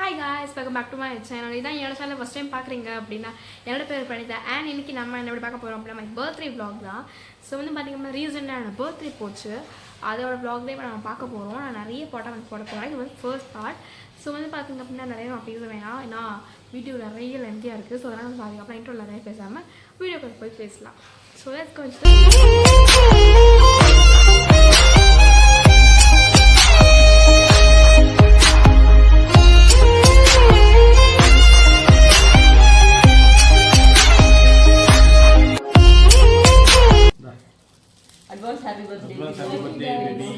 Hi guys, welcome back to my channel. This is your channel first time பார்க்குறீங்க அப்படினா என்னோட பேர் Pranitha and இன்னைக்கு நம்ம என்ன பார்க்க போறோம் அப்படினா my birthday vlog தான். சோ வந்து பாத்தீங்கன்னா ரீசன்ட்டா நான் birthday போச்சு. அதோட vlog தான் இப்ப நம்ம பார்க்க போறோம். நான் நிறைய போட்டோ வந்து போட போறேன். இது வந்து first part. சோ வந்து பாத்தீங்க அப்படினா நிறைய நான் பேச வேணாம். ஏனா வீடியோ நிறைய லென்த்தியா இருக்கு. சோ அதனால நான் பாத்தீங்க அப்படினா இன்ட்ரோல நிறைய பேசாம வீடியோக்கு போய் பேசலாம். So let's go. Happy birthday. Advance happy birthday, baby.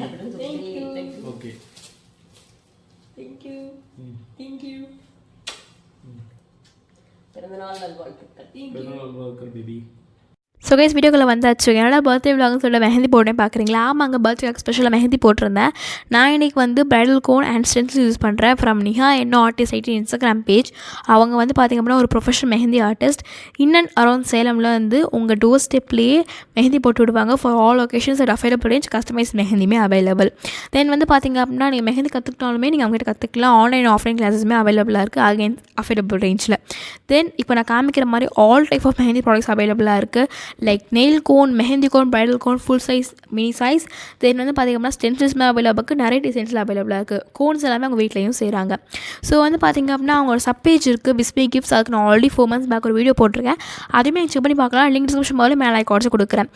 Thank you. Okay. Thank you. Thank you. பிறந்தநாள் நல்வாழ்த்துக்கள். பிறந்தநாள் நல்வாழ்த்துக்கள் baby. ஸோ கைஸ் வீடியோக்குள்ளே வந்தாச்சு என்னோட பர்த்டே விலாக்னு சொல்லிட்டு மெஹந்தி போட்டேன் பார்க்குறீங்களா ஆமாங்க பர்த்டேக்கு ஸ்பெஷலாக மெஹந்தி போட்டிருந்தேன் நான் இன்றைக்கி வந்து bridal cone and stencil use பண்ணுறேன் ஃப்ரம் நிஹா என்ன ஆர்டிஸ்ட் ஐடி இன்ஸ்டாகிராம் பேஜ் அவங்க வந்து பார்த்திங்க அப்படின்னா ஒரு professional mehndi artist in and around சேலமில் வந்து உங்கள் டோர் ஸ்டெப்லேயே மெஹந்தி போட்டு விடுவாங்க for all occasions at available range customize மெஹந்தியுமே அவைலபிள் தென் வந்து பார்த்திங்க அப்படின்னா நீங்கள் மெஹந்தி கற்றுக்கிட்டாலுமே நீங்கள் அவங்ககிட்ட கற்றுக்கலாம் ஆன்லைன் ஆஃப்லைன் கிளாஸஸுமே அவைலபிளாக இருக்குது அகைன் அஃபோர்டபுள் ரேஞ்சில் தென் இப்போ நான் காமிக்கிற மாதிரி all type of mehndi products அவைலபிளாக இருக்குது like nail cone mehndi cone bridal cone full size mini size then வந்து பார்த்திங்கன்னா ஸ்டென்சில்ஸ்மே அவைலபிளுக்கு நிறைய டிசைன்ஸில் அவைலபிளாக இருக்குது கோன்ஸ் எல்லாமே அவங்க வீட்லேயும் செய்கிறாங்க ஸோ வந்து பார்த்திங்க அப்படின்னா அவங்க ஒரு சப்பேஜ் இருக்குது பிஸ்பே கிஃப்ட்ஸ் அதுக்கு நான் ஆல்ரெடி 4 months பேக் ஒரு வீடியோ போட்டிருக்கேன் அதுவுமே நீங்கள் செக் பண்ணி பார்க்கலாம் லிங்க் டிஸ்கிரிப்ஷன் போது மேலே கார்ட்ஸ் கொடுக்குறேன்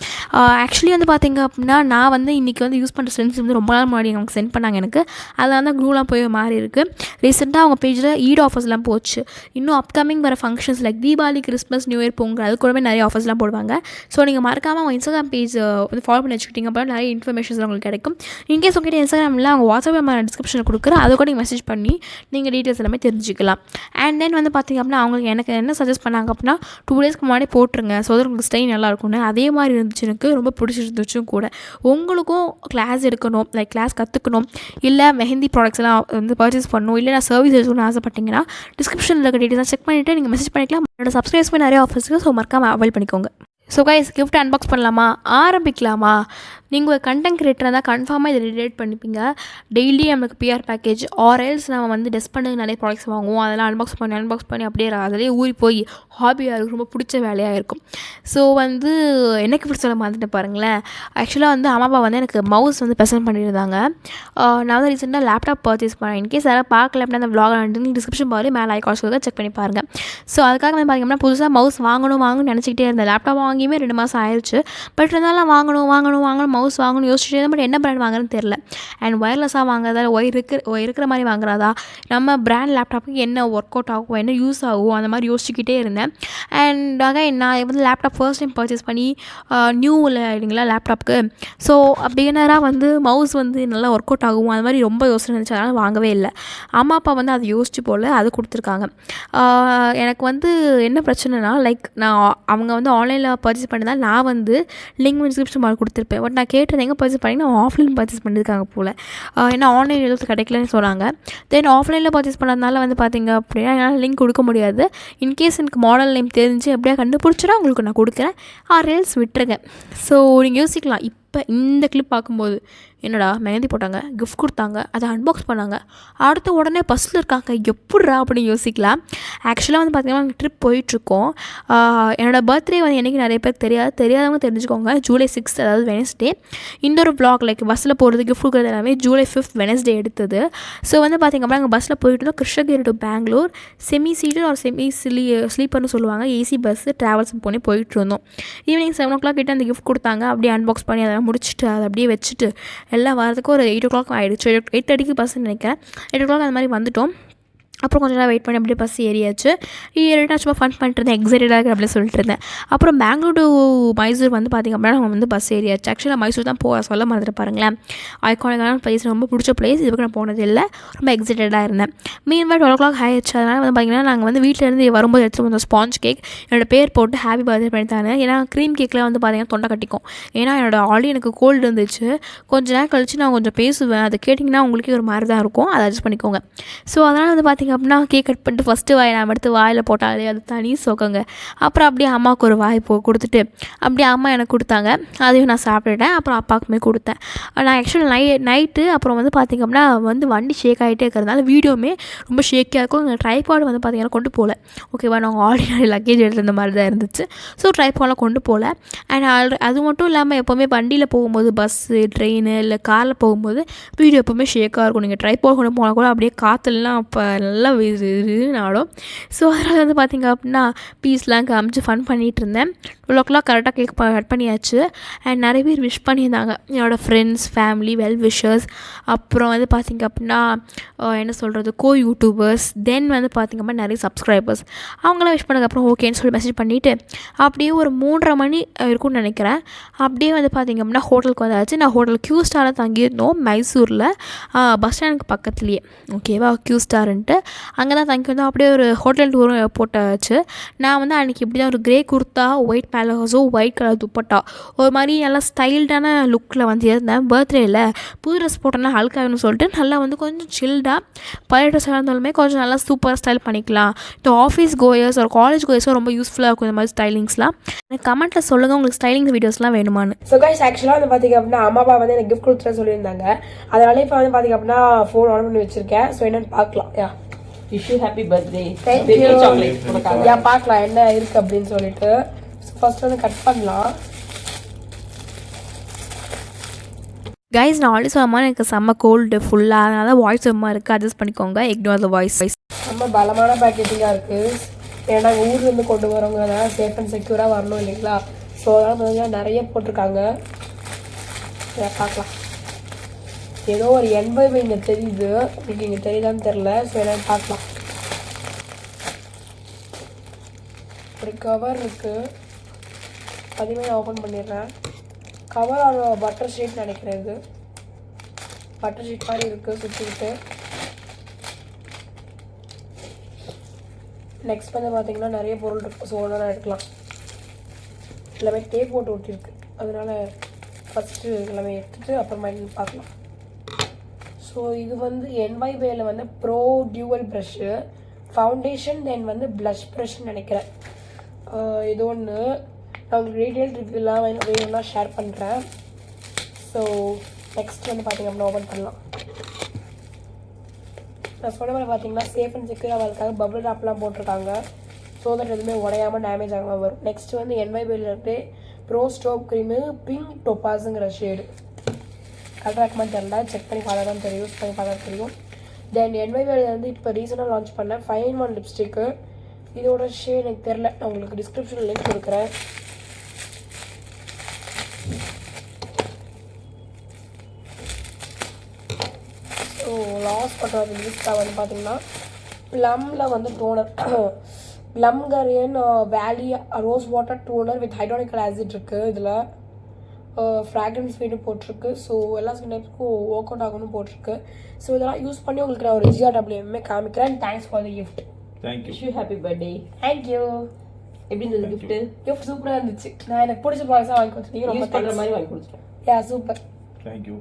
ஆக்சுவலி வந்து பார்த்திங்க அப்படின்னா நான் வந்து இன்றைக்கி வந்து யூஸ் பண்ணுற ஸ்டென்சில் வந்து ரொம்ப நாள் முன்னாடி அவங்க சென்ட் பண்ணாங்க எனக்கு அதில் வந்து க்ளூலாம் போய் மாறி இருக்குது ரீசெண்டாக அவங்க பேஜில் ஈட் ஆஃபர்ஸ்லாம் போச்சு இன்னும் அப்கமிங் வர functions like Deepavali Christmas new year Pongal அது கூடவே நிறைய ஆஃபர்ஸ்லாம் போடுவாங்க ஸோ நீங்கள் மறக்காமல் அவங்க இன்ஸ்டாகிராம் பேஜ் வந்து ஃபாலோ பண்ணி வச்சுக்கிட்டிங்க அப்புறம் நிறைய இன்ஃபர்மேஷன்ஸ் உங்களுக்கு கிடைக்கும் இன்கேஸ் உங்கள்கிட்ட இன்ஸ்டாகிராமில் அவங்க வாட்ஸ்அப் நான் டிஸ்கிரிப்ஷனில் கொடுக்குறேன் அதை கூட நீங்கள் மெசேஜ் பண்ணி நீங்கள் டீட்டெயில்ஸ் எல்லாமே தெரிஞ்சுக்கலாம் அண்ட் தென் வந்து பார்த்திங்க அப்படின்னா அவங்களுக்கு எனக்கு என்ன சஜஸ்ட் பண்ணாங்க அப்படின்னா 2 days முன்னாடி போட்டுருங்க ஸோ அது உங்களுக்கு ஸ்டை நல்லா இருக்கும்னு அதே மாதிரி இருந்துச்சு எனக்கு ரொம்ப பிடிச்சிருந்துச்சும் கூட உங்களுக்கும் கிளாஸ் எடுக்கணும் லைக் கிளாஸ் கற்றுக்கணும் இல்லை மெஹந்தி ப்ராடக்ட்ஸ் எல்லாம் வந்து பர்ச்சேஸ் பண்ணணும் இல்லை நான் சர்வீஸ் எடுக்கணும்னு ஆசைப்பட்டீங்கன்னா டிஸ்கிரிப்ஷனில் இருக்க டீட்டெயில்ஸ் செக் பண்ணிவிட்டு நீங்கள் மெசேஜ் பண்ணிக்கலாம் என்னோட சப்ஸ்கிரைப்ஸ்மே நிறைய ஆஃபர்ஸ் ஸோ மறக்காமல் அவைல் பண்ணிக்கோங்க ஸோ கைஸ் கிஃப்ட் அன்பாக்ஸ் பண்ணலாமா ஆரம்பிக்கலாமா நீங்கள் ஒரு கண்டென்ட் கிரியேட்டராக இருந்தால் கன்ஃபார்மாக இதை ரிலேட் பண்ணிப்பீங்க டெய்லி நமக்கு பிஆர் பேக்கேஜ் ஆர்எல்ஸ் நம்ம வந்து டெஸ்ட் பண்ணி நிறைய ப்ராடக்ட்ஸ் வாங்குவோம் அதெல்லாம் அன்பாக்ஸ் பண்ணி அப்படியே அதிலே ஊறி போய் ஹாபியாக இருக்கும் ரொம்ப பிடிச்ச வேலையாக இருக்கும் ஸோ வந்து எனக்கு பிடிச்ச சொல்ல மாதிரிட்டு பாருங்களேன் ஆக்சுவலாக வந்து அம்மா வந்து எனக்கு மவுஸ் வந்து ப்ரெசென்ட் பண்ணியிருந்தாங்க நான் வந்து ரீசெண்டாக லேப்டாப் பர்ச்சேஸ் பண்ணேன் இன்கேஸ் யாராவது பார்க்கல அப்படின்னா அந்த vlog டிஸ்கிரிப்ஷன் பாரு மேலே ஐகான்ஸ்க்கு செக் பண்ணி பாருங்கள் ஸோ அதுக்காக வந்து பார்த்திங்கன்னா புதுசாக மவுஸ் வாங்கணும்னு நினச்சிக்கிட்டே இருந்தேன் லேப்டாப் வாங்கியுமே 2 மாதம் ஆயிடுச்சு பட் இருந்தாலும் வாங்கணும் மவுஸ் வாங்கணும் யோசிச்சுட்டு பட் என்ன பிராண்ட் வாங்குறதுன்னு தெரில அண்ட் ஒயர்லெஸ்ஸாக வாங்குறதா இருக்கிற மாதிரி வாங்குறதா நம்ம பிராண்ட் லேப்டாப்புக்கு என்ன ஒர்க் அவுட் ஆகும் என்ன யூஸ் ஆகும் அந்த மாதிரி யோசிச்சுக்கிட்டே இருந்தேன் அண்ட் நான் வந்து லேப்டாப் ஃபர்ஸ்ட் டைம் பர்ச்சேஸ் பண்ணி நியூவில் இல்லைங்களா லேப்டாப்புக்கு ஸோ பிகினராக வந்து மவுஸ் வந்து நல்லா ஒர்க் அவுட் ஆகும் அது மாதிரி ரொம்ப யோசனை இருந்துச்சு அதனால் வாங்கவே இல்லை அம்மா அப்பா வந்து அதை யோசிச்சு போல் அது கொடுத்துருக்காங்க எனக்கு வந்து என்ன பிரச்சனைனா லைக் நான் அவங்க வந்து ஆன்லைனில் பர்ச்சேஸ் பண்ணியிருந்தால் நான் வந்து லிங்க் டிஸ்கிரிப்ஷன் மாதிரி கொடுத்துருப்பேன் பட் நான் கேட்டது எங்கே பர்ச்சேஸ் பண்ணிங்கன்னா ஆஃப்லைன் பர்ச்சேஸ் பண்ணியிருக்காங்க போல் ஏன்னா ஆன்லைன் எதுவும் கிடைக்கலன்னு சொன்னாங்க தென் ஆஃப்லைனில் பர்ச்சேஸ் பண்ணதுனால வந்து பார்த்திங்க அப்படின்னா என்னால் லிங்க் கொடுக்க முடியாது இன்கேஸ் எனக்கு மாடல் நேம் தெரிஞ்சு எப்படியா கண்டுபிடிச்சினா உங்களுக்கு நான் கொடுக்குறேன் ரீல்ஸ் விட்டுருங்க ஸோ நீங்கள் யோசிக்கலாம் இப்போ இந்த கிளிப் பார்க்கும்போது என்னடா மெஹந்தி போட்டாங்க கிஃப்ட் கொடுத்தாங்க அதை அன்பாக்ஸ் பண்ணாங்க அடுத்த உடனே பஸ்ஸில் இருக்காங்க எப்பட்றா அப்படின்னு யோசிக்கலாம் ஆக்சுவலாக வந்து பார்த்திங்கன்னா ட்ரிப் போயிட்டுருக்கோம் என்னோடய பர்த்டே வந்து என்றைக்கு நிறைய பேருக்கு தெரியாதவங்க தெரிஞ்சுக்கோங்க ஜூலை 6th அதாவது வெனஸ்டே இன்னொரு vlog லைக் பஸ்ஸில் போகிறது கிஃப்ட் கொடுக்குறது எல்லாமே ஜூலை 5th வெனஸ்டே எடுத்தது ஸோ வந்து பார்த்திங்க அப்படின்னா அங்கே பஸ்ஸில் போயிட்டு இருந்தோம் Krishnagiri to Bangalore semi seater ஒரு செமி ஸ்லீப்பர்னு சொல்லுவாங்க ஏசி பஸ்ஸு ட்ராவல்ஸ் போயிட்டு இருந்தோம் ஈவினிங் 7 o'clock கிட்டே அந்த கிஃப்ட் கொடுத்தாங்க அப்படியே அன்பாக்ஸ் பண்ணி அதெல்லாம் முடிச்சுட்டு அதை அப்படியே வச்சுட்டு எல்லாம் வரதுக்கு ஒரு 8 o'clock ஆகிடுச்சு 8:30 பஸ்ன்னு நினைக்கிறேன் 8 o'clock அந்த மாதிரி வந்துட்டோம் அப்புறம் கொஞ்சம் நேரம் வெயிட் பண்ணி அப்படியே பஸ் ஏறியாச்சு நான் சும்மா ஃபன் பண்ணிட்டு இருந்தேன் எக்ஸைட்டடாக இருக்குது அப்படின்னு சொல்லிட்டு இருந்தேன் அப்புறம் பெங்களூர் டு மைசூர் வந்து பார்த்திங்க அப்படின்னா நம்ம வந்து பஸ் ஏறியாச்சு ஆக்சுவலாக மைசூர் தான் சொல்ல மாதிரி பாருங்களேன் ஐகானிக்கான பிளேஸ் ரொம்ப பிடிச்ச பிளேஸ் இதுக்கு நான் போனது இல்லை ரொம்ப எக்ஸைட்டடாக இருந்தேன் மீன்வாய் 12 o'clock ஆயிடுச்சு அதனால் வந்து பார்த்திங்கன்னா நாங்கள் வந்து வீட்டிலேருந்து வரும்போது எடுத்துகிட்டு வந்தோம் ஸ்பாஞ்ச் கேக் என்னோடய பேர் போட்டு ஹாப்பி பர்த்டே பண்ணித்தாங்க ஏன்னா க்ரீம் கேக்கில் வந்து பார்த்திங்கன்னா தொண்டை கட்டிக்கும் ஏன்னா ஆல்ரெடி எனக்கு கோல்டு இருந்துச்சு கொஞ்சம் நேரம் கழிச்சு நான் கொஞ்சம் பேசுவேன் அதை கேட்டிங்கன்னா உங்களுக்கே ஒரு மாதிரி தான் இருக்கும் அதை அட்ஜஸ்ட் பண்ணிக்கோங்க ஸோ அதனால் வந்து பார்த்திங்கன்னா பார்த்திங்க அப்படின்னா கேக் கட் பண்ணிட்டு ஃபஸ்ட்டு வாயை நான் எடுத்து வாயில் போட்டாலே அது தனி சொக்கங்க. அப்புறம் அப்படியே அம்மாவுக்கு ஒரு வாய் கொடுத்துட்டு அப்படியே அம்மா எனக்கு கொடுத்தாங்க. அதையும் நான் சாப்பிட்டுட்டேன். அப்புறம் அப்பாவுக்குமே கொடுத்தேன். நான் ஆக்சுவலி நைட்டு அப்புறம் வந்து பார்த்திங்க அப்படின்னா வண்டி ஷேக் ஆகிட்டே இருக்கிறதுனால வீடியோவுமே ரொம்ப ஷேக்கியாக இருக்கும். எங்கள் ட்ரைபாடு வந்து பார்த்திங்கன்னா கொண்டு போகல. ஓகேவா, நாங்கள் ஆர்டினரி லக்கேஜ் எடுத்துருந்த மாதிரி தான் இருந்துச்சு. ஸோ ட்ரைபாடெலாம் கொண்டு போகல. அண்ட் அது மட்டும் இல்லாமல் எப்போவுமே வண்டியில் போகும்போது பஸ்ஸு ட்ரெயின் இல்லை காரில் போகும்போது வீடியோ எப்போவுமே ஷேக்காக இருக்கும். நீங்கள் ட்ரைபாட் கொண்டு போனால் கூட அப்படியே காற்றுலாம் அப்போ நல்லா நாடும். ஸோ அதனால் வந்து பார்த்திங்க அப்படின்னா பீஸ்லாம் காமிச்சு ஃபன் பண்ணிகிட்டு இருந்தேன். 12 o'clock கரெக்டாக கேக் கட் பண்ணியாச்சு. அண்ட் நிறைய பேர் விஷ் பண்ணியிருந்தாங்க, என்னோடய ஃப்ரெண்ட்ஸ், ஃபேமிலி, வெல் விஷர்ஸ். அப்புறம் வந்து பார்த்திங்க அப்படின்னா என்ன சொல்கிறது, யூடியூபர்ஸ், தென் வந்து பார்த்திங்க அப்படின்னா நிறைய சப்ஸ்கிரைபர்ஸ், அவங்களாம் விஷ் பண்ணதுக்கப்புறம் ஓகேன்னு சொல்லி மெசேஜ் பண்ணிவிட்டு அப்படியே ஒரு 3:30 மணி இருக்கும்னு நினைக்கிறேன். அப்படியே வந்து பார்த்திங்க அப்படின்னா ஹோட்டலுக்கு வந்தாச்சு. நான் ஹோட்டல் 𝐿 தங்கியிருந்தோம், மைசூரில், பஸ் ஸ்டாண்டுக்கு பக்கத்துலேயே. ஓகேவா, 𝐿 அங்கே தான் தங்கி வந்தோம். அப்படியே ஒரு ஹோட்டல் டூரும் போட்டாச்சு. நான் வந்து அன்றைக்கி இப்படி தான் ஒரு grey kurta, white palazzo, white colour dupatta, ஒரு மாதிரி நல்லா ஸ்டைல்டான லுக்கில் வந்து இருந்தேன். பர்த்டேயில் புது ட்ரெஸ் போட்டோன்னா அழுக்காகணும்னு சொல்லிட்டு நல்லா வந்து கொஞ்சம் சில்டாக பழைய ட்ரெஸ் இருந்தாலுமே கொஞ்சம் நல்லா சூப்பராக ஸ்டைல் பண்ணிக்கலாம். இந்த ஆஃபீஸ் கோயர்ஸ் ஒரு காலேஜ் கோயர்ஸும் ரொம்ப யூஸ்ஃபுல்லாக இருக்கும் இந்த மாதிரி ஸ்டைலிங்ஸ்லாம். எனக்கு கமெண்ட்டில் சொல்லுங்கள் உங்களுக்கு ஸ்டைலிங் வீடியோஸ்லாம் வேணுமான்னு. ஸோ கைஸ் ஆக்சுவலாக வந்து பார்த்திங்க அப்படின்னா அம்மா அப்பா வந்து எனக்கு கிஃப்ட் கொடுத்துட்டு சொல்லியிருந்தாங்க. அதனால இப்போ வந்து பார்த்திங்க அப்படின்னா ஃபோன் ஆன் பண்ணி வச்சுருக்கேன். ஸோ என்னென்னு பார்க்கலாம். Wish you happy birthday. Thank you. Chocolate பார்க்கலாம் என்ன இருக்குது அப்படின்னு சொல்லிட்டு. ஃபர்ஸ்ட் வந்து கட் பண்ணலாம். கைஸ் நான் ஆல்ரெடி சொன்ன மாதிரி எனக்கு செம்ம கோல்டு ஃபுல்லாக, அதனால வாய்ஸ் ரொம்ப இருக்குது, அட்ஜஸ்ட் பண்ணிக்கோங்க. Ignore the voice. ரொம்ப பலமான பேக்கேஜிங்காக இருக்குது. ஏன்னா நாங்கள் ஊர்லேருந்து கொண்டு வரவங்கிறதுனால சேஃப் அண்ட் செக்யூராக வரணும் இல்லைங்களா. ஸோ அதனால் பார்த்தீங்கன்னா நிறைய போட்டிருக்காங்க. பார்க்கலாம். ஏதோ ஒரு எண்பது இங்கே தெரியுது, இன்னைக்கு இங்கே தெரியுதான்னு தெரில. ஸோ என்னன்னு பார்க்கலாம். ஒரு கவர் இருக்குது, அதுவுமே நான் ஓப்பன் பண்ணிடுறேன். கவர் பட்டர் ஷீட் நினைக்கிறேன். இது பட்டர் ஷீட் மாதிரி இருக்குது சுற்றிக்கிட்டு. நெக்ஸ்ட் வந்து பார்த்திங்கன்னா நிறைய பொருள் இருக்குது. ஸோ ஒன்றா எடுக்கலாம். எல்லாமே டேப் போட்டு ஒட்டியிருக்கு, அதனால் ஃபஸ்ட்டு எல்லாமே எடுத்துகிட்டு அப்புறமா பார்க்கலாம். ஸோ இது வந்து 𝐁𝐵 வந்து ப்ரோ டியூவல் ப்ரஷ்ஷு, ஃபவுண்டேஷன், தென் வந்து ப்ளஷ் ப்ரஷ்ன்னு நினைக்கிறேன். இது ஒன்று. நான் உங்களுக்கு டீட்டெயில் ரிவ்யூலாம் வேணும்னா ஷேர் பண்ணுறேன். ஸோ நெக்ஸ்ட் வந்து பார்த்திங்க அப்படின்னா ஓப்பன் பண்ணலாம். நான் சொன்ன மாதிரி பார்த்தீங்கன்னா சேஃப் அண்ட் செக்யூராக வரதுக்காக பபிள் ராப்லாம் போட்டிருக்காங்க. ஸோ தட் எதுவுமே உடையாமல் டேமேஜ் ஆகாமல் வரும். நெக்ஸ்ட் வந்து 𝐁𝐵 ப்ரோ ஸ்டோப் க்ரீமு பிங்க் டொப்பாஸுங்கிற ஷேடு. கலர் ரெக்கமெண்ட் தெரியல, செக் பண்ணி பார்த்தா தான் தெரியும், யூஸ் பண்ணி பார்த்தா தெரியும். தென் 𝐁𝐵 வந்து இப்போ ரீசெண்டாக லான்ச் பண்ணேன் 5-in-1 லிப்ஸ்டிக்கு. இதோட ஷேட் எனக்கு தெரில, நான் உங்களுக்கு டிஸ்கிரிப்ஷனில் லிங்க் கொடுக்குறேன். ஸோ லாஸ்ட் பட் லிஸ்ட்டாக வந்து பார்த்தீங்கன்னா ப்ளம்மில் வந்து toner 𝐿𝐴𝐴𝐿 valley rose water toner with hyaluronic acid இருக்குது. இதில் ஃப்ராக்ரன்ஸ் வீடும் போட்டிருக்கு. ஸோ எல்லா ஸ்கின் டைப்ஸ்க்கும் ஒர்க் அவுட் ஆகணும்னு போட்டிருக்கு. ஸோ இதெல்லாம் யூஸ் பண்ணி உங்களுக்கு நான் ஒரு 𝐺RWMமே காமிக்கிறேன். Thanks for the gift. Thank you. Wish you happy birthday. Thank you. எப்படி இருந்தது கிஃப்ட்டு? கிஃப்ட் சூப்பராக இருந்துச்சு. நான் எனக்கு பிடிச்ச ப்ராடக்ட்ஸாக வாங்கி கொடுத்துட்டீங்க. ரொம்ப பண்ணுற மாதிரி வாங்கி கொடுத்துட்டோம். Super. Thank you.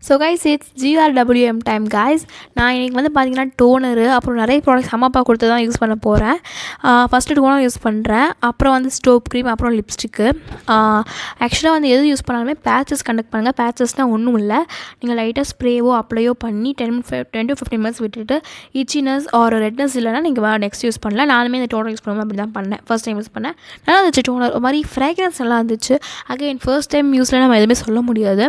So guys it's 𝐺RWM time guys. நான் இன்றைக்கி வந்து பார்த்திங்கன்னா டோனரு அப்புறம் நிறைய ப்ராடக்ட்ஸ் அம்மா அப்பா கொடுத்து தான் யூஸ் பண்ண போகிறேன். ஃபஸ்ட்டு டோனர் யூஸ் பண்ணுறேன், அப்புறம் வந்து ஸ்டோப் க்ரீம், அப்புறம் லிப்ஸ்டிக்கு. ஆக்சுவலாக வந்து எது யூஸ் பண்ணாலுமே பேச்சஸ் கண்டக்ட் பண்ணுங்கள். பேச்சஸ்னால் ஒன்றும் இல்லை, நீங்கள் லைட்டாக ஸ்ப்ரேவோ அப்ளையோ பண்ணி 10 to 15 minutes விட்டுட்டு இச்சினஸ் ஒரு ரெட்னஸ் இல்லைனா நீங்கள் நெக்ஸ்ட் யூஸ் பண்ணலாம். நானுமே இந்த டோனர் யூஸ் பண்ணுவோம், அப்படி தான் பண்ணேன். ஃபர்ஸ்ட் டைம் யூஸ் பண்ணேன், நல்லா இருந்துச்சு டோனர். ஒரு மாதிரி ஃப்ராக்ரன்ஸ் நல்லா இருந்துச்சு. அகைன் ஃபர்ஸ்ட் டைம் யூஸில் நம்ம எதுவுமே சொல்ல முடியாது.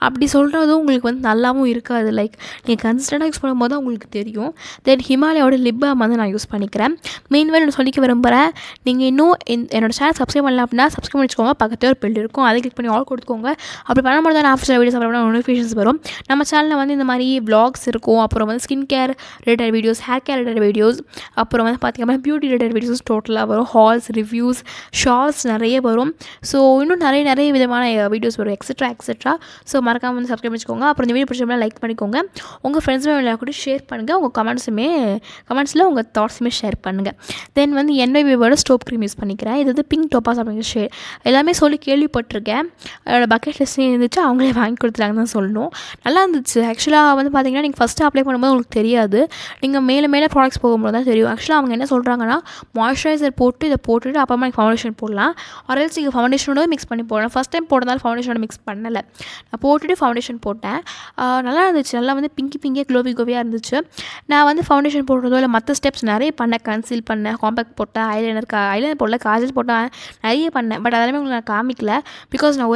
அப்படி சொல்கிறதும் உங்களுக்கு வந்து நல்லாவும் இருக்காது. லைக் நீங்கள் கன்சிஸ்டண்டாக யூஸ் பண்ணும்போது தான் உங்களுக்கு தெரியும். தென் ஹிமாலயோட லிப் பாம் வந்து நான் யூஸ் பண்ணிக்கிறேன். மெயின்வே நான் சொல்லிக்க விரும்புகிறேன், நீங்கள் இன்னும் என்னோட சேனல் சப்ஸ்கிரைப் பண்ணலாம் அப்படின்னா சப்ஸ்கிரைப் பண்ணி வச்சுக்கோங்க. பக்கத்தில் ஒரு பெல் இருக்கும், அதை கிளிக் பண்ணி ஆல் கொடுத்துக்கோங்க. அப்படி பண்ணும்போது தான் ஆஃப்டர் வீடியோஸ் அப்புறம் நோட்டிஃபிகேஷன்ஸ் வரும். நம்ம சேனலில் வந்து இந்த மாதிரி vlogs இருக்கும், அப்புறம் வந்து skin care related videos, hair care related videos, அப்புறம் வந்து பார்த்திங்கன்னா பியூட்டி ரிலேட்டட் வீடியோஸ் டோட்டலாக வரும். ஹால்ஸ், ரிவ்யூஸ், ஷார்ட்ஸ் நிறைய வரும். ஸோ இன்னும் நிறைய விதமான வீடியோஸ் வரும், எக்ஸெட்ரா. ஸோ மறக்காமல் வந்து சப்ஸ்கிரைப் பண்ணிக்கோங்க. அப்புறம் இந்த வீடியோ பிடிச்சவங்க லைக் பண்ணிக்கோங்க. உங்கள் ஃப்ரெண்ட்ஸுமே எல்லாரும் கூட ஷேர் பண்ணுங்கள். உங்கள் கமெண்ட்ஸில் உங்கள் தாட்ஸுமே ஷேர் பண்ணுங்கள். தென் வந்து NYBயோட ஸ்டோப் க்ரீம் யூஸ் பண்ணிக்கிறேன். இது வந்து பிங்க் டோபாஸ் அப்படிங்கிற ஷேட். எல்லாமே சொல்லி கேள்விப்பட்டிருக்கேன். என்னோடய பக்கெட் லிஸ்ட்லேயும் இருந்துச்சு, அவங்களே வாங்கி கொடுத்துட்டாங்கன்னு தான் சொல்லணும். நல்லா இருந்துச்சு. ஆக்சுவலாக வந்து பார்த்திங்கன்னா நீங்கள் ஃபஸ்ட்டு அப்ளை பண்ணும்போது உங்களுக்கு தெரியாது, நீங்கள் மேலே ப்ராடக்ட்ஸ் போகும்போது தான் தெரியும். ஆக்சுவலாக அவங்க என்ன சொல்கிறாங்கன்னா மாய்ஸ்சரைசர் போட்டு இதை போட்டுட்டு அப்புறமா நீங்கள் ஃபவுண்டேஷன் போடலாம், ஆர்எல்ஸ் நீங்கள் ஃபவுண்டேஷனோட மிக்ஸ் பண்ணி போடலாம். ஃபஸ்ட் டைம் போடுறதால ஃபவுண்டேஷனோட மிக்ஸ் பண்ணலை, நான் போட்டுட்டு ஃபவுண்டேஷன் போட்டேன். நல்லா இருந்துச்சு, நல்லா வந்து பிங்கியாக க்ளோவியாக இருந்துச்சு. நான் வந்து ஃபவுண்டேஷன் போடுறதோ இல்லை மற்ற ஸ்டெப்ஸ் நிறைய பண்ணேன். கன்சீல் பண்ணேன், காம்பேக்ட் போட்டேன், ஐலைனர் போடல, காஜல் போட்டேன், நிறைய பண்ணேன். பட் அதெல்லாமே உங்களுக்கு நான் காமிக்கல. பிகாஸ் நான்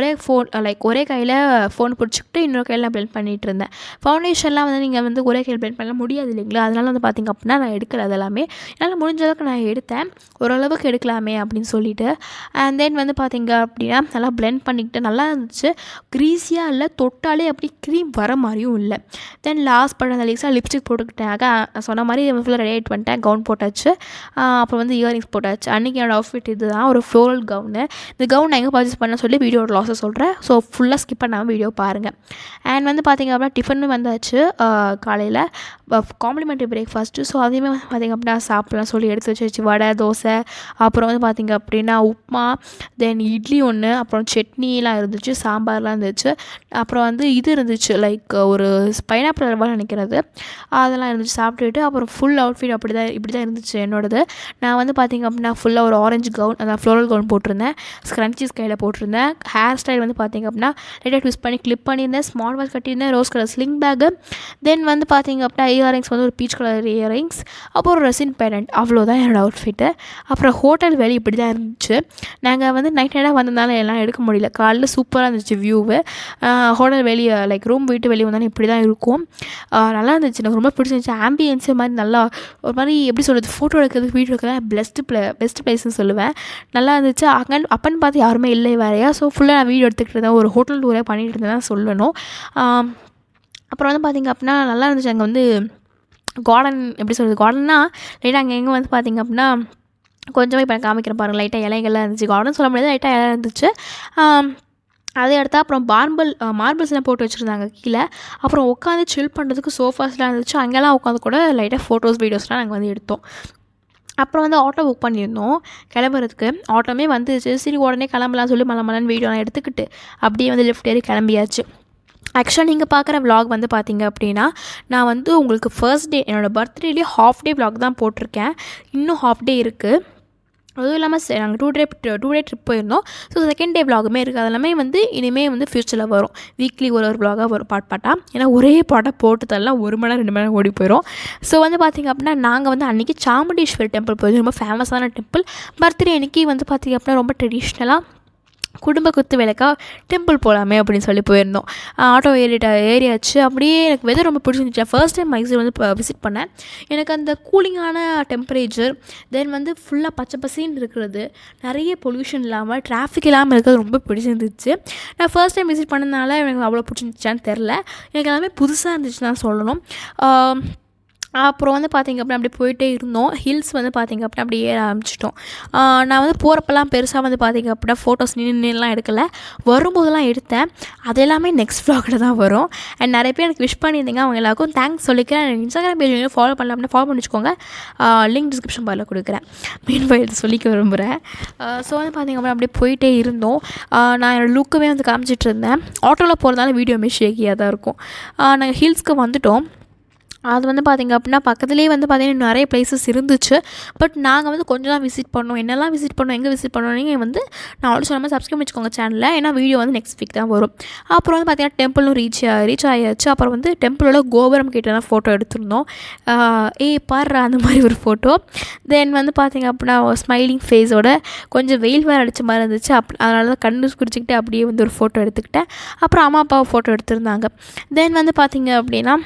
ஒரே கையில் ஃபோன் பிடிச்சிக்கிட்டு இன்னொரு கையில் நான் பிளெண்ட் பண்ணிகிட்டு இருந்தேன். ஃபவுண்டேஷன்லாம் வந்து நீங்கள் வந்து ஒரே கையில் பிளெண்ட் பண்ண முடியாது இல்லைங்களா, அதனால் வந்து பார்த்திங்க அப்படின்னா நான் எடுக்கல. அதெல்லாமே என்னால் முடிஞ்ச அளவுக்கு நான் எடுத்தேன், ஓரளவுக்கு எடுக்கலாமே அப்படின்னு சொல்லிட்டு. அண்ட் தென் வந்து பார்த்திங்க அப்படின்னா நல்லா பிளெண்ட் பண்ணிக்கிட்டு நல்லா இருந்துச்சு. க்ரீஸியாக இல்லை, தொட்டாலே அப்படி க்ரீம் வர மாதிரியும் இல்லை. தென் லாஸ்ட் பட் அந்த லிப்ஸ்டிக் போட்டுக்கிட்டாங்க. சொன்ன மாதிரி ஃபுல்லாக ரெடி ஆகிட்டு வந்துட்டேன். கவுன் போட்டாச்சு, அப்புறம் வந்து இயரிங்ஸ் போட்டாச்சு. அன்றைக்கி என்னோடய அவுட்ஃபிட் இது தான், ஒரு ஃப்ளோரல் கவுனு. இந்த கவுன் நான் எங்கே பர்ச்சேஸ் பண்ண சொல்லி வீடியோட லாஸை சொல்கிறேன். ஸோ ஃபுல்லாக ஸ்கிப் பண்ணாமல் வீடியோ பாருங்கள். அண்ட் வந்து பார்த்திங்க அப்படின்னா டிஃபனும் வந்தாச்சு. காலையில் காம்ப்ளிமெண்ட்ரி பிரேக்ஃபாஸ்ட்டு. ஸோ அதையுமே வந்து பார்த்திங்க அப்படின்னா சாப்பிட்லாம் சொல்லி எடுத்து வச்சு வடை, தோசை, அப்புறம் வந்து பார்த்திங்க அப்படின்னா உப்புமா, தென் இட்லி ஒன்று, அப்புறம் சட்னிலாம் இருந்துச்சு, சாம்பார்லாம் இருந்துச்சு, அப்புறம் வந்து இது இருந்துச்சு லைக் ஒரு பைனாப்பிள் அல்வான்னு நினைக்கிறது, அதெல்லாம் இருந்துச்சு. சாப்பிட்டுட்டு அப்புறம் ஃபுல் அவுட்ஃபிட் இப்படி தான் இருந்துச்சு என்னோடது. நான் வந்து பார்த்திங்க அப்படின்னா ஃபுல்லாக ஒரு ஆரஞ்சு கவுன், அதான் ஃப்ளோரல் கவுன் போட்டிருந்தேன், ஸ்க்ரன்ச்சீஸ் கையில் போட்டிருந்தேன். ஹேர் ஸ்டைல் வந்து பார்த்திங்க அப்படின்னா லைட்டாக ட்விஸ்ட் பண்ணி கிளிப் பண்ணியிருந்தேன், ஸ்மால் வாட்ச் கட்டியிருந்தேன், rose colour sling bag. Then வந்து பார்த்திங்க அப்படின்னா இயரிங்ஸ் வந்து ஒரு பீச் கலர் இயரிங்ஸ், அப்புறம் ஒரு ரெசின் பேரண்ட். அவ்வளோதான் என்னோடய அவுட்ஃபிட்டு. அப்புறம் ஹோட்டல் வெளியே இப்படி தான் இருந்துச்சு. நாங்கள் வந்து நைட்டாக வந்ததுனால எல்லாம் எடுக்க முடியல. காலையில் சூப்பராக இருந்துச்சு வியூவு. ஹோட்டல் வெளியே லைக் ரூம் வீட்டு வெளியே வந்தாலும் இப்படி தான் இருக்கும். நல்லா இருந்துச்சு, எனக்கு ரொம்ப பிடிச்சிருந்துச்சு. ஆம்பியன்ஸு மாதிரி நல்லா ஒரு மாதிரி எப்படி சொல்கிறது, ஃபோட்டோ எடுக்கிறதுக்கு வீடியோ எடுக்கிறதுக்கு பெஸ்ட் பிளேஸ்ன்னு சொல்லுவேன். நல்லா இருந்துச்சு. அப்பன்னு பார்த்து யாருமே இல்லை வேறையா. ஸோ ஃபுல்லாக நான் வீடியோ எடுத்துக்கிட்டு இருந்தேன், ஒரு ஹோட்டல் டூரே பண்ணிகிட்டு இருந்தேன் தான் சொல்லணும். அப்புறம் வந்து பார்த்திங்க அப்படின்னா நல்லா இருந்துச்சு. அங்கே வந்து கார்டன் எப்படி சொல்கிறது, கார்டன்னா லைட்டாக அங்கே எங்கே வந்து பார்த்திங்க அப்படின்னா கொஞ்சமாக இப்போ காமிக்கிறேன் பாருங்கள், லைட்டாக இலைகள்லாம் இருந்துச்சு. கார்டன் சொல்ல முடியாது, லைட்டாக இலை இருந்துச்சு. அதே இடத்த அப்புறம் மார்பிள்ஸ்லாம் போட்டு வச்சுருந்தாங்க கீழே. அப்புறம் உட்காந்து சில் பண்ணுறதுக்கு சோஃபாஸ்லாம் இருந்துச்சு. அங்கெல்லாம் உட்காந்து கூட லைட்டாக ஃபோட்டோஸ் வீடியோஸ்லாம் நாங்கள் வந்து எடுத்தோம். அப்புறம் வந்து ஆட்டோ புக் பண்ணியிருந்தோம் கிளம்புறதுக்கு. ஆட்டோமே வந்துச்சு. சரி உடனே கிளம்பலாம் சொல்லி மலன்னு வீடியோலாம் எடுத்துக்கிட்டு அப்படியே வந்து லிஃப்ட் ஏறி கிளம்பியாச்சு. ஆக்சுவலாக நீங்கள் பார்க்குற விலாக் வந்து பார்த்திங்க அப்படின்னா நான் வந்து உங்களுக்கு ஃபர்ஸ்ட் டே என்னோடய பர்த்டேலேயே ஹாஃப் டே விலாக் தான் போட்டிருக்கேன். இன்னும் ஹாஃப் டே இருக்குது. அதுவும் இல்லாமல் நாங்கள் டூ டே ட்ரிப் போயிருந்தோம். ஸோ செகண்ட் டே விலாகுமே இருக்குது. அதெல்லாமே வந்து இனிமேல் வந்து ஃப்யூச்சரில் வரும். வீக்லி ஒரு விலாகாக வரும் பாட்டாக. ஏன்னா ஒரே பாட்டாக போட்டு தரலாம் 1 மணி நேரம் 2 மணி நேரம் ஓடி போயிடும். ஸோ வந்து பார்த்திங்க அப்படின்னா நாங்கள் வந்து அன்றைக்கி சாமுண்டீஸ்வரி டெம்பிள் போயிருந்தோம். ரொம்ப ஃபேமஸான டெம்பிள். பர்த்டே அன்றைக்கி வந்து பார்த்திங்க அப்படின்னா ரொம்ப ட்ரெடிஷ்னலாக குடும்ப குத்து விளக்கா டெம்பிள் போகலாமே அப்படின்னு சொல்லி போயிருந்தோம். ஆட்டோ ஏறியாச்சு. அப்படியே எனக்கு வெதர் ரொம்ப பிடிச்சிருந்துச்சு. ஃபர்ஸ்ட் டைம் மைசூர் வந்து விசிட் பண்ணேன். எனக்கு அந்த கூலிங்கான டெம்பரேச்சர், தென் வந்து ஃபுல்லாக பச்சை பசேன்னு இருக்கிறது, நிறைய பொல்யூஷன் இல்லாமல் டிராஃபிக் இல்லாமல் இருக்கிறது ரொம்ப பிடிச்சிருந்துச்சு. நான் ஃபர்ஸ்ட் டைம் விசிட் பண்ணதுனால எனக்கு அவ்வளோ பிடிச்சிருந்துச்சான்னு தெரில. எனக்கு எல்லாமே புதுசாக இருந்துச்சு தான் சொல்லணும். அப்புறம் வந்து பார்த்திங்க அப்படின்னா அப்படி போயிட்டே இருந்தோம். ஹில்ஸ் வந்து பார்த்திங்க அப்படின்னா அப்படி ஏற ஆரம்பிச்சிட்டோம். நான் வந்து போகிறப்பெல்லாம் பெருசாக வந்து பார்த்திங்க அப்படின்னா ஃபோட்டோஸ் நின்றுலாம் எடுக்கலை. வரும்போதெல்லாம் எடுத்தேன். அது எல்லாமே நெக்ஸ்ட் vlogல தான் வரும். அண்ட் நிறைய பேர் எனக்கு விஷ் பண்ணியிருந்தீங்க, அவங்க எல்லாருக்கும் தேங்க்ஸ் சொல்லிக்கிறேன். எனக்கு இன்ஸ்டாகிராம் பேஜ் ஃபாலோ பண்ணலாம் அப்படின்னா ஃபாலோ பண்ணி வச்சுக்கோங்க. லிங்க் டிஸ்கிரிப்ஷன் பாரில் கொடுக்குறேன். மீன்பாய் இது சொல்லிக்க விரும்புகிறேன். ஸோ வந்து பார்த்திங்க அப்படின்னா அப்படியே போயிட்டே இருந்தோம். நான் என்னோடய லுக்குமே வந்து காமிச்சிட்டு இருந்தேன். ஆட்டோவில் போகிறதுனால வீடியோமே ஷேக்கியாக தான் இருக்கும். நாங்கள் ஹில்ஸ்க்கு வந்துவிட்டோம். அது வந்து பார்த்திங்க அப்படின்னா பக்கத்துலேயே வந்து பார்த்திங்கன்னா நிறைய ப்ளேஸஸ் இருந்துச்சு. பட் நாங்கள் வந்து கொஞ்சம் தான் விசிட் பண்ணோம். என்னெல்லாம் விசிட் பண்ணோம், எங்கே விசிட் பண்ணோம், நீங்கள் வந்து நான் ஆல்ரெடி சொன்ன மாதிரி சப்ஸ்கிரைப் வச்சுக்கோங்க சேனலில். ஏன்னா வீடியோ வந்து நெக்ஸ்ட் வீக் தான் வரும். அப்புறம் வந்து பார்த்திங்கன்னா டெம்பிளும் ரீச் ஆகியாச்சு. அப்புறம் வந்து டெம்பிளோட கோபுரம் கிட்ட தான் ஃபோட்டோ எடுத்திருந்தோம். பாரு அந்த மாதிரி ஒரு ஃபோட்டோ. தென் வந்து பார்த்திங்க அப்படின்னா ஸ்மைலிங் ஃபேஸோட கொஞ்சம் வெயில் வேறு அடித்த மாதிரி இருந்துச்சு. அதனால தான் கண்ணு குடிச்சிக்கிட்டு அப்படியே வந்து ஒரு ஃபோட்டோ எடுத்துக்கிட்டேன். அப்புறம் அம்மா அப்பாவை ஃபோட்டோ எடுத்திருந்தாங்க. தென் வந்து பார்த்திங்க அப்படின்னா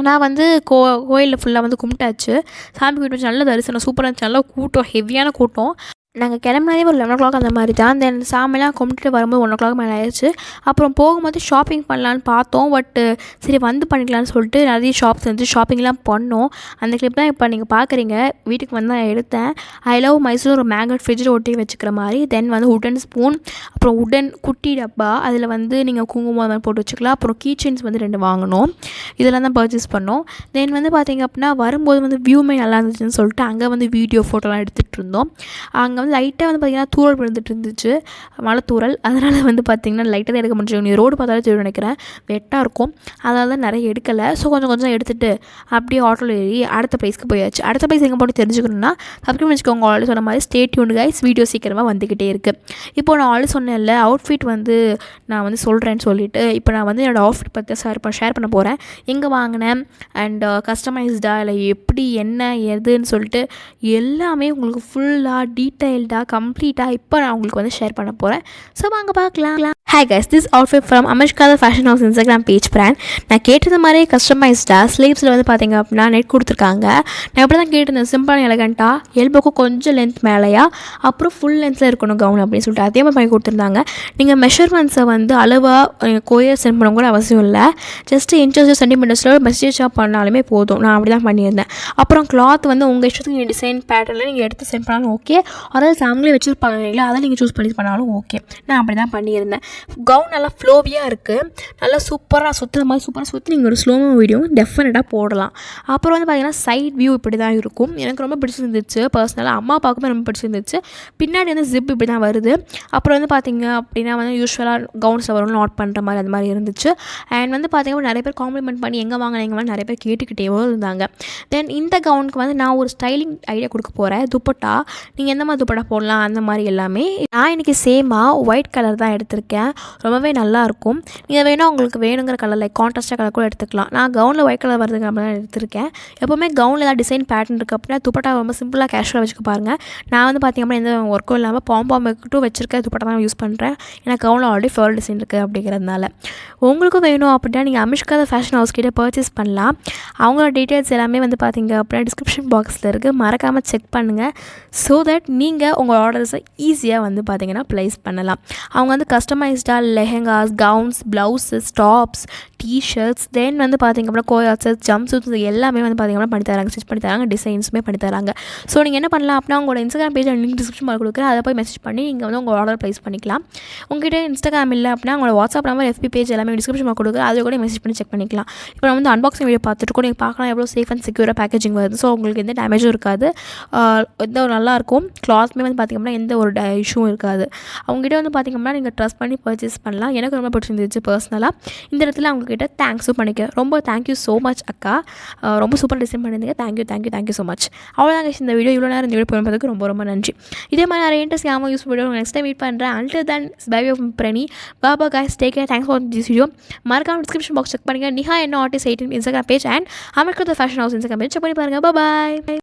நான் வந்து கோயிலில் ஃபுல்லாக வந்து கும்பிட்டாச்சு. சாமி கும்பிட்டு நல்ல தரிசனம் சூப்பராக இருந்துச்சு. நல்லா கூட்டம், ஹெவியான கூட்டம். நாங்கள் கிளம்புனதே ஒரு 11 அந்த மாதிரி தான். தென் சாமிலாம் கும்பிட்டுட்டு வரும்போது 1 மேலே ஆயிடுச்சு. அப்புறம் போகும்போது ஷாப்பிங் பண்ணலான்னு பார்த்தோம். பட்டு சரி வந்து பண்ணிக்கலான்னு சொல்லிட்டு நிறைய ஷாப்ஸ் வந்து ஷாப்பிங்லாம் பண்ணோம். அந்த கிளிப் தான் இப்போ நீங்கள் பார்க்குறீங்க. வீட்டுக்கு வந்து நான் எடுத்தேன். ஐ லவ் மைசூர் ஒரு மேக்னெட் ஃப்ரிட்ஜில் ஒட்டி வச்சுக்கிற மாதிரி. தென் வந்து உடன் ஸ்பூன், அப்புறம் உடன் குட்டி டப்பா, அதில் வந்து நீங்கள் குங்குமம் மாதிரி போட்டு வச்சுக்கலாம். அப்புறம் கீச்செயின்ஸ் வந்து 2 வாங்கினோம். இதெல்லாம் தான் பர்ச்சேஸ் பண்ணோம். தென் வந்து பார்த்திங்க அப்படின்னா வரும்போது வந்து வியூமே நல்லா இருந்துச்சுன்னு சொல்லிட்டு அங்கே வந்து வீடியோ ஃபோட்டோலாம் எடுத்துகிட்டு இருந்தோம். அங்கே வந்து லைட்டாக வந்து பார்த்திங்கன்னா தூரல் விழுந்துட்டு இருந்துச்சு, மழை தூரல். அதனால் வந்து பார்த்திங்கன்னா லைட்டாக தான் எடுக்க முடியும். நீ ரோடு பார்த்தாலே தெரியும் நினைக்கிறேன், வெட்டாக இருக்கும். அதனால தான் நிறைய எடுக்கலை. ஸோ கொஞ்சம் எடுத்துகிட்டு அப்படியே ஆட்டோவில் ஏறி அடுத்த ப்ளேஸ்க்கு போயாச்சு. அடுத்த ப்ளேஸ் எங்கே போட்டு தெரிஞ்சுக்கணுன்னா சப்ஸ்கிரைப் வச்சுக்கோங்க. ஆல்ரெடி சொன்ன மாதிரி ஸ்டே டியூன்டு கைஸ், வீடியோ சீக்கிரமாக வந்துக்கிட்டே இருக்குது. இப்போ நான் ஆல்ரெடி சொன்னேன்ல அவுட்ஃபிட் வந்து நான் வந்து சொல்கிறேன்னு சொல்லிவிட்டு, இப்போ நான் வந்து என்னோடய அவுட்ஃபிட் பற்றி ஷேர் பண்ண போகிறேன். எங்கே வாங்கினேன் அண்ட் கஸ்டமைஸ்டாக இல்லை எப்படி என்ன எதுன்னு சொல்லிட்டு எல்லாமே உங்களுக்கு ஃபுல்லாக டீட்டெயில்டாக கம்ப்ளீட்டாக இப்போ நான் உங்களுக்கு வந்து ஷேர் பண்ண போகிறேன். ஸோ வாங்க பார்க்கலாம். Hi guys, this outfit from 𝐁𝐞𝐫𝐤 fashion house Instagram page brand. நான் கேட்டது மாதிரி கஸ்டமைஸ்டாக ஸ்லீவ்ஸில் வந்து பார்த்திங்க அப்படின்னா நெட் கொடுத்துருக்காங்க. நான் எப்படி தான் கேட்டிருந்தேன், சிம்பிளான எலகண்ட்டாக எல்போக்கும் கொஞ்சம் லென்த் மேலேயா, அப்புறம் ஃபுல் லென்த்தில் இருக்கணும் கவுன் அப்படின்னு சொல்லிட்டு அதே மாதிரி பண்ணி கொடுத்துருந்தாங்க. நீங்கள் மெஷர்மெண்ட்ஸை வந்து அளவாக கோயர் சென்ட் பண்ண கூட அவசியம் இல்லை. ஜஸ்ட்டு இன்ச்சஸ் சென்டிமீட்டர்ஸில் மெசேஜாக பண்ணாலுமே போதும். நான் அப்படி தான் பண்ணியிருந்தேன். அப்புறம் கிளாத் வந்து உங்கள் இஷ்டத்துக்கு நீங்கள் டிசைன் பேட்டர்னில் நீங்கள் எடுத்து சென்ட் பண்ணாலும் ஓகே, அதாவது ஃபேமிலி வச்சுருப்பாங்க இல்லைங்களா, அதை நீங்கள் சூஸ் பண்ணி பண்ணாலும் ஓகே. நான் அப்படி தான் பண்ணியிருந்தேன். கவுன் நல்லா ஃப்ளோவியாக இருக்குது, நல்லா சூப்பராக சுற்றுற மாதிரி சூப்பராக சுற்றி நீங்கள் ஒரு ஸ்லோமோ வீடியோ டெஃபினட்டாக போடலாம். அப்புறம் வந்து பார்த்திங்கன்னா சைட் வியூ இப்படி தான் இருக்கும். எனக்கு ரொம்ப பிடிச்சிருந்துச்சு பர்சனலாக, அம்மா அப்பாவுக்குமே ரொம்ப பிடிச்சிருந்துச்சு. பின்னாடி வந்து ஜிப் இப்படி தான் வருது. அப்புறம் வந்து பார்த்திங்க அப்படின்னா வந்து யூஸ்வலாக கவுன்ஸில் வரும்னு நோட் பண்ணுற மாதிரி அந்த மாதிரி இருந்துச்சு. அண்ட் வந்து பார்த்திங்கன்னா நிறைய பேர் காம்ப்ளிமெண்ட் பண்ணி எங்கே வாங்கினீங்க நிறைய பேர் கேட்டுக்கிட்டே இருந்தாங்க. தென் இந்த கவுனுக்கு வந்து நான் ஒரு ஸ்டைலிங் ஐடியா கொடுக்க போகிறேன். துப்பட்டா நீங்கள் எந்த மாதிரி துப்பட்டா போடலாம் அந்த மாதிரி எல்லாமே. நான் இன்றைக்கி சேமாக ஒயிட் கலர் தான் எடுத்திருக்கேன். ரொம்பவே நல்லாயிருக்கும். நீங்கள் வேணும் உங்களுக்கு வேணுங்கிற கலர் லைக் கான்ட்ராஸ்டாக கலர் கூட எடுத்துக்கலாம். நான் கவுனில் ஒயிட் கலர் வருதுங்க அப்படின்னா எடுத்திருக்கேன். எப்போவுமே கவுனில் ஏதாவது டிசைன் பேட்டர்ன் இருக்குது அப்படின்னா துப்பட்டா ரொம்ப சிம்பிளாக கேஷுவலாக வச்சுக்க பாருங்கள். நான் வந்து பார்த்திங்க அப்படின்னா எந்த ஒர்க்கும் இல்லாமல் பாம் மட்டும் வச்சுருக்க துப்பட்டா தான் யூஸ் பண்ணுறேன். ஏன்னா கவுனில் ஆல்ரெடி ஃப்ளவர் டிசைன் இருக்குது அப்படிங்கிறதுனால. உங்களுக்கும் வேணும் அப்படின்னா நீங்கள் 𝐁𝐞𝐫𝐤 ஃபேஷன் ஹவுஸ் கிட்டே பர்ச்சேஸ் பண்ணலாம். அவங்களோட டீட்டெயில்ஸ் எல்லாமே வந்து பார்த்திங்க அப்படின்னா டிஸ்கிரிப்ஷன் பாக்ஸில் இருக்குது, மறக்காமல் செக் பண்ணுங்கள். ஸோ தட் நீங்கள் உங்கள் ஆர்டர்ஸை ஈஸியாக வந்து பார்த்திங்கன்னா ப்ளேஸ் பண்ணலாம். அவங்க வந்து கஸ்டமைஸ்டாக lehengas, gowns, blouses, tops, t-shirts, then வந்து பார்த்திங்க அப்படின்னா கோயாட்ஸஸ், ஜம்ப்சூட்ஸ் எல்லாமே வந்து பார்த்திங்க அப்படின்னா பண்ணி தராங்க, ஸ்டிச் பண்ணி தராங்க, டிசைன்ஸுமே பண்ணி தராங்க. ஸோ நீங்கள் என்ன பண்ணலாம் அப்படின்னா உங்களோட Instagram page link description box கொடுக்குறேன், அதை போய் மெசேஜ் பண்ணி நீங்கள் வந்து உங்கள் ஆர்டர் ப்ளேஸ் பண்ணிக்கலாம். உங்கள்கிட்ட இன்ஸ்டாகிராம் இல்லை அப்படின்னா உங்களோட வாட்ஸ்அப் நம்பர், FB பேஜ் எல்லாமே டிஸ்கிரிப்ஷன் பாக்ஸ் கொடுக்குறேன், அதை கூட மெசேஜ் பண்ணி செக் பண்ணிக்கலாம். இப்போ நம்ம வந்து அன்பாக்சிங் வீடியோ பார்த்துட்டு கூட நீங்கள் பார்க்கலாம் எவ்வளோ சேஃப் அண்ட் செக்யூராக பேக்கேஜிங் வருது. ஸோ உங்களுக்கு எந்த டேமேஜும் இருக்காது, எந்த ஒரு நல்லாயிருக்கும். கிளாத்மே வந்து பார்த்திங்க அப்படின்னா எந்த ஒரு இஷ்யூவும் இருக்காது. அவங்ககிட்ட வந்து பார்த்திங்க அப்படின்னா நீங்கள் ட்ரஸ்ட் பண்ணி பர்ச்சேஸ் பண்ணலாம். எனக்கு ரொம்ப பிடிச்சிருந்துச்சு பர்சனலாக. இந்த இடத்துல அவங்கக்கிட்ட தேங்க்ஸும் பண்ணிக்கிறேன். ரொம்ப தேங்க்யூ ஸோ மச் அக்கா, ரொம்ப சூப்பர் டிசைன் பண்ணியிருந்தீங்க. Thank you so much. அவ்வளோதாங்க இந்த வீடியோ. இவ்வளோ நேரம் இந்த வீடியோ போகிறதுக்கு ரொம்ப நன்றி. இதே மாதிரி நிறைய interest use video next time meet பண்ணுறேன். அன்டில் தென் பை ஆஃப் பிரணி, பாபா guys, take care, thanks for this video. மறக்காம டிஸ்கிரிப்ஷன் பாக்ஸ் செக் பண்ணுங்கள். 𝐁𝐞𝐫𝐤 𝐂𝐨 𝐸𝐻 Instagram page and 𝐁𝐞𝐫𝐤 fashion house Instagram page check பண்ணி பாருங்கள். பாய்.